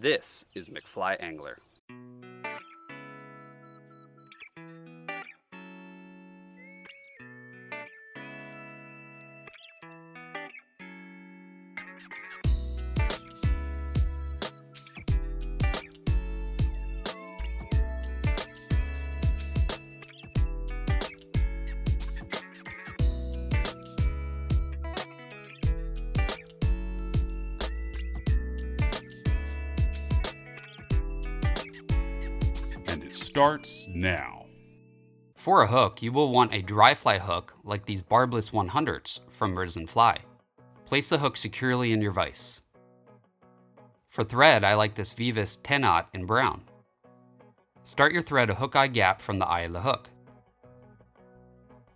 This is McFly Angler. And it starts now. For a hook, you will want a dry fly hook like these barbless 100s from Risen Fly. Place the hook securely in your vise. For thread, I like this Vivus 10-aught in brown. Start your thread a hook eye gap from the eye of the hook.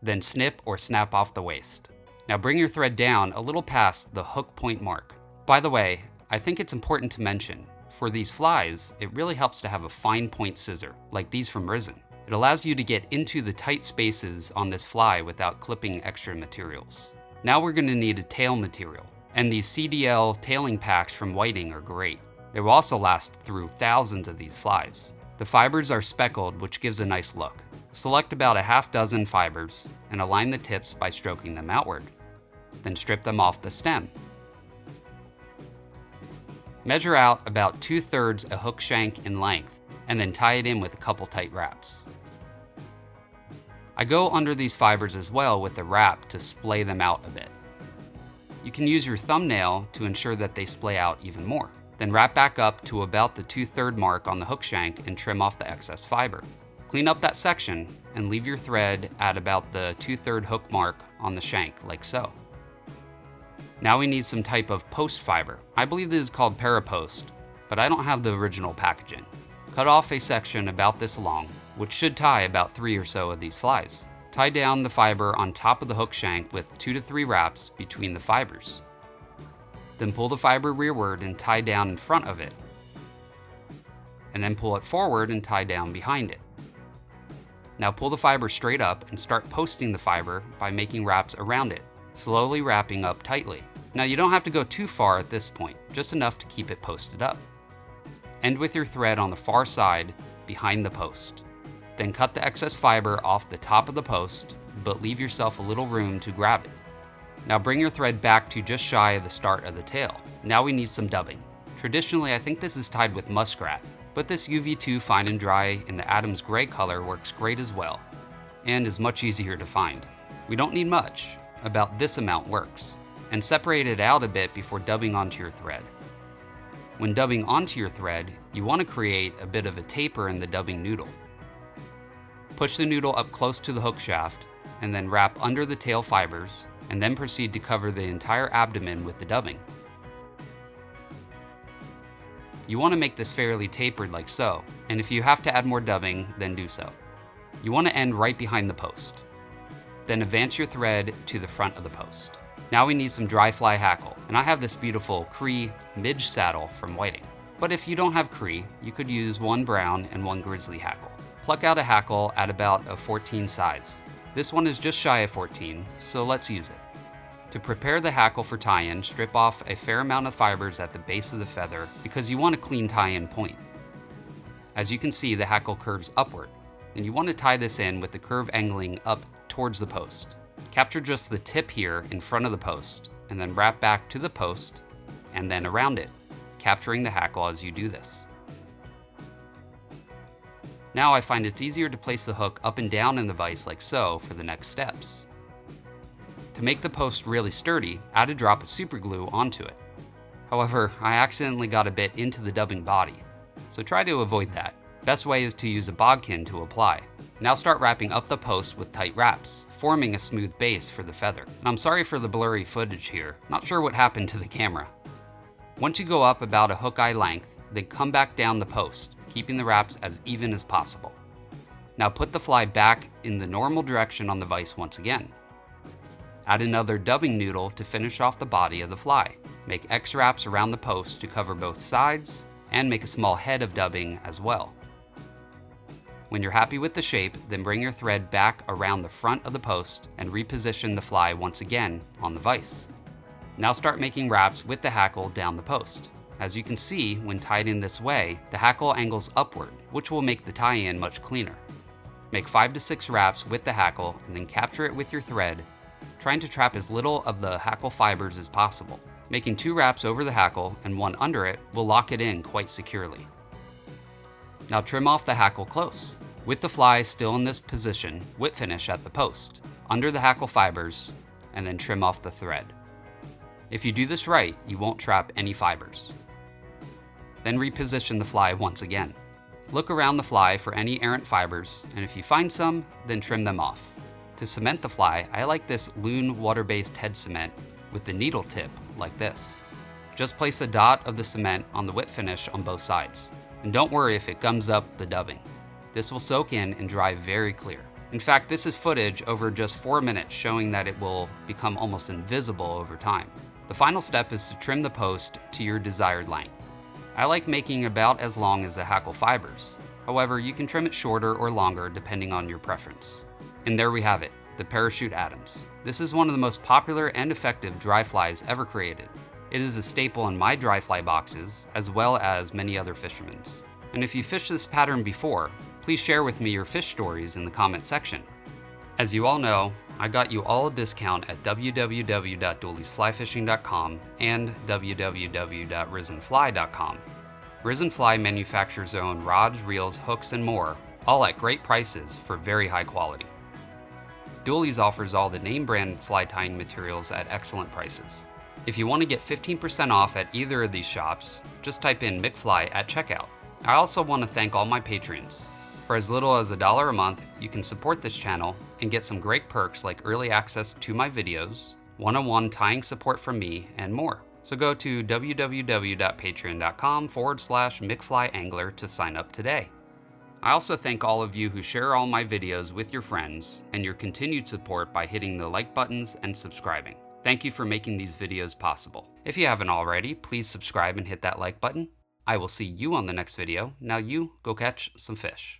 Then snip or snap off the waist. Now bring your thread down a little past the hook point mark. By the way, I think it's important to mention, for these flies, it really helps to have a fine point scissor, like these from Risen. It allows you to get into the tight spaces on this fly without clipping extra materials. Now we're going to need a tail material, and these CDL tailing packs from Whiting are great. They will also last through thousands of these flies. The fibers are speckled, which gives a nice look. Select about a half dozen fibers and align the tips by stroking them outward. Then strip them off the stem. Measure out about 2/3 a hook shank in length and then tie it in with a couple tight wraps. I go under these fibers as well with a wrap to splay them out a bit. You can use your thumbnail to ensure that they splay out even more. Then wrap back up to about the 2/3 mark on the hook shank and trim off the excess fiber. Clean up that section and leave your thread at about the 2/3 hook mark on the shank, like so. Now we need some type of post fiber. I believe this is called parapost, but I don't have the original packaging. Cut off a section about this long, which should tie about 3 or so of these flies. Tie down the fiber on top of the hook shank with 2 to 3 wraps between the fibers. Then pull the fiber rearward and tie down in front of it. And then pull it forward and tie down behind it. Now pull the fiber straight up and start posting the fiber by making wraps around it, slowly wrapping up tightly. Now you don't have to go too far at this point, just enough to keep it posted up. End with your thread on the far side behind the post. Then cut the excess fiber off the top of the post, but leave yourself a little room to grab it. Now bring your thread back to just shy of the start of the tail. Now we need some dubbing. Traditionally, I think this is tied with muskrat, but this UV2 fine and dry in the Adams gray color works great as well, and is much easier to find. We don't need much, about this amount works, and separate it out a bit before dubbing onto your thread. When dubbing onto your thread, you want to create a bit of a taper in the dubbing noodle. Push the noodle up close to the hook shaft, and then wrap under the tail fibers, and then proceed to cover the entire abdomen with the dubbing. You want to make this fairly tapered like so, and if you have to add more dubbing, then do so. You want to end right behind the post. Then advance your thread to the front of the post. Now we need some dry fly hackle, and I have this beautiful cree midge saddle from Whiting. But if you don't have cree, you could use one brown and one grizzly hackle. Pluck out a hackle at about a 14 size. This one is just shy of 14, so let's use it. To prepare the hackle for tie-in, strip off a fair amount of fibers at the base of the feather because you want a clean tie-in point. As you can see, the hackle curves upward, and you want to tie this in with the curve angling up towards the post. Capture just the tip here in front of the post, and then wrap back to the post, and then around it, capturing the hackle as you do this. Now I find it's easier to place the hook up and down in the vise like so for the next steps. To make the post really sturdy, add a drop of super glue onto it. However, I accidentally got a bit into the dubbing body, so try to avoid that. Best way is to use a bodkin to apply. Now start wrapping up the post with tight wraps, forming a smooth base for the feather. And I'm sorry for the blurry footage here, not sure what happened to the camera. Once you go up about a hook eye length, then come back down the post, keeping the wraps as even as possible. Now put the fly back in the normal direction on the vise once again. Add another dubbing noodle to finish off the body of the fly. Make X wraps around the post to cover both sides, and make a small head of dubbing as well. When you're happy with the shape, then bring your thread back around the front of the post and reposition the fly once again on the vise. Now start making wraps with the hackle down the post. As you can see, when tied in this way, the hackle angles upward, which will make the tie-in much cleaner. Make 5 to 6 wraps with the hackle and then capture it with your thread, trying to trap as little of the hackle fibers as possible. Making 2 wraps over the hackle and 1 under it will lock it in quite securely. Now trim off the hackle close. With the fly still in this position, whip finish at the post, under the hackle fibers, and then trim off the thread. If you do this right, you won't trap any fibers. Then reposition the fly once again. Look around the fly for any errant fibers, and if you find some, then trim them off. To cement the fly, I like this Loon water-based head cement with the needle tip, like this. Just place a dot of the cement on the whip finish on both sides. And don't worry if it gums up the dubbing. This will soak in and dry very clear. In fact, this is footage over just 4 minutes, showing that it will become almost invisible over time. The final step is to trim the post to your desired length. I like making about as long as the hackle fibers. However, you can trim it shorter or longer depending on your preference. And there we have it, the Parachute Adams. This is one of the most popular and effective dry flies ever created. It is a staple in my dry fly boxes, as well as many other fishermen's. And if you fished this pattern before, please share with me your fish stories in the comment section. As you all know, I got you all a discount at www.dooliesflyfishing.com and www.risenfly.com. Risen Fly manufactures their own rods, reels, hooks, and more, all at great prices for very high quality. Doolies offers all the name brand fly tying materials at excellent prices. If you want to get 15% off at either of these shops, just type in McFly at checkout. I also want to thank all my patrons. For as little as $1 a month, you can support this channel and get some great perks like early access to my videos, one-on-one tying support from me, and more. So go to www.patreon.com/McFlyAngler to sign up today. I also thank all of you who share all my videos with your friends and your continued support by hitting the like buttons and subscribing. Thank you for making these videos possible. If you haven't already, please subscribe and hit that like button. I will see you on the next video. Now you go catch some fish.